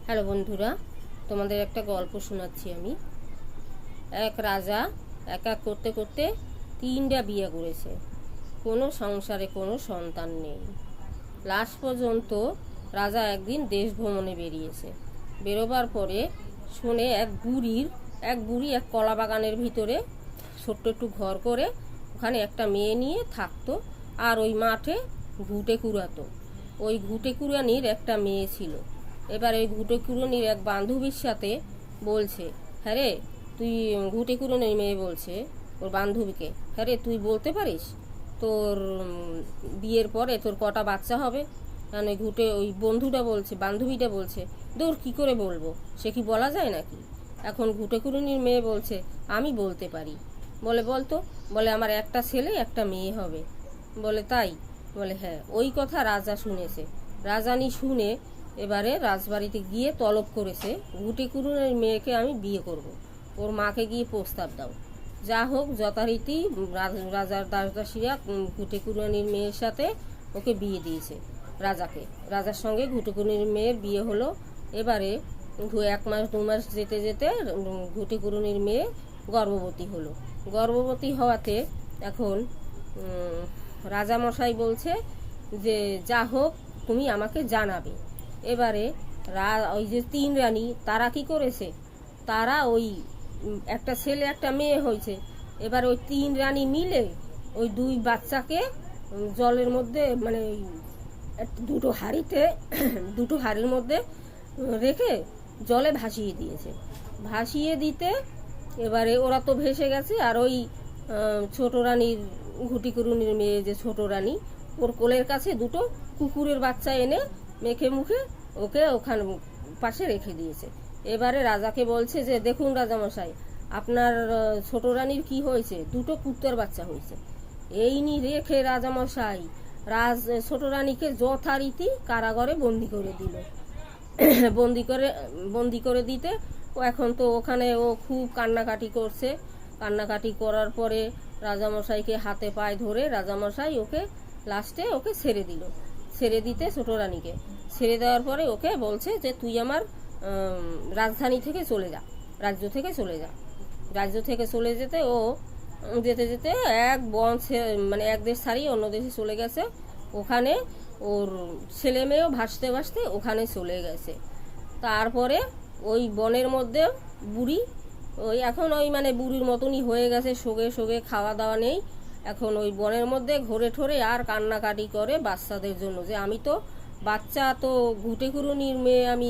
Hello বন্ধুরা, তোমাদের একটা গল্প শোনাচ্ছি আমি। এক রাজা এক এক করতে করতে 3টা বিয়ে করেছে। কোনো সংসারে কোনো সন্তান নেই। লাস্ট পর্যন্ত রাজা একদিন দেশ ভ্রমণে বেরিয়েছে। বেরোবার পরে শুনে এক বুড়ি এক কলা বাগানের ভিতরে ছোট্ট একটু ঘর করে ওখানে একটা মেয়ে নিয়ে থাকতো, আর ওই মাঠে ঘুঁটে কুড়াতো। ওই ঘুঁটে কুড়ানির একটা মেয়ে ছিল। এবার ওই ঘুঁটে কুড়ানির এক বান্ধবীর সাথে বলছে, হ্যাঁ রে তুই, ঘুঁটে কুড়ানির মেয়ে বলছে ওর বান্ধবীকে, হ্যাঁ রে তুই বলতে পারিস তোর বিয়ের পরে তোর কটা বাচ্চা হবে? কারণ ওই বন্ধুটা বলছে, বান্ধবীটা বলছে, দূর কী করে বলবো, সে কি বলা যায় নাকি? এখন ঘুঁটে কুড়ানির মেয়ে বলছে, আমি বলতে পারি। বলে বলতো, বলে আমার একটা ছেলে একটা মেয়ে হবে। বলে তাই? বলে হ্যাঁ। ওই কথা রাজা শুনেছে। রাজানি শুনে এবারে রাজবাড়িতে গিয়ে তলব করেছে, ঘুঁটে কুড়ানির মেয়েকে আমি বিয়ে করব, ওর মাকে গিয়ে প্রস্তাব দাও। যা হোক, যথারীতি রাজার দাসদাসীরা ঘুঁটে কুড়ানির মেয়ের সাথে ওকে বিয়ে দিয়েছে রাজার সঙ্গে ঘুঁটে কুড়ানির মেয়ের বিয়ে হলো। এবারে 1 মাস 2 মাস যেতে যেতে ঘুঁটে কুড়ানির মেয়ে গর্ভবতী হলো। গর্ভবতী হওয়াতে এখন রাজামশাই বলছে যে যা হোক তুমি আমাকে জানাবে। এবারে ওই যে 3 রানী তারা কি করেছে, তারা ওই একটা ছেলে একটা মেয়ে হয়েছে। এবার ওই 3 রানী মিলে ওই 2 বাচ্চাকে জলের মধ্যে, মানে দুটো হাঁড়িতে দুটো হাঁড়ির মধ্যে রেখে জলে ভাসিয়ে দিয়েছে। ভাসিয়ে দিতে এবারে ওরা তো ভেসে গেছে, আর ওই ছোট রানীর, ঘুঁটে কুড়ানির মেয়ে যে ছোট রানী, ওর কোলের কাছে 2টো কুকুরের বাচ্চা এনে মেখে মুখে ওকে ওখানে পাশে রেখে দিয়েছে। এবারে রাজাকে বলছে যে দেখুন রাজামশাই, আপনার ছোট রানীর কি হয়েছে, 2টো কুত্তার বাচ্চা হয়েছে। এই নি রেখে রাজামশাই ছোট রানীকে যথারীতি কারাগারে বন্দি করে দিল। বন্দি করে দিতে ও এখন তো ওখানে ও খুব কান্নাকাটি করছে। কান্নাকাটি করার পরে রাজামশাইকে হাতে পায়ে ধরে রাজামশাই ওকে লাস্টে ওকে ছেড়ে দিল। ছেড়ে দিতে ছোট রানীকে ছেড়ে দেওয়ার পরে ওকে বলছে যে তুই আমার রাজধানী থেকে চলে যা, রাজ্য থেকে চলে যা। রাজ্য থেকে চলে যেতে ও যেতে যেতে মানে এক দেশ ছাড়িয়ে অন্য দেশে চলে গেছে। ওখানে ওর ছেলে মেয়েও ভাসতে ভাসতে ওখানে চলে গেছে। তারপরে ওই বনের মধ্যে বুড়ি ওই এখন ওই মানে বুড়ির মতনই হয়ে গেছে, শোগে শোগে, খাওয়া দাওয়া নেই। এখন ওই বনের মধ্যে ঘোরে ঠোরে আর কান্নাকাটি করে বাচ্চাদের জন্য, যে আমি তো বাচ্চা, তো ঘুঁটে কুড়ানির মেয়ে আমি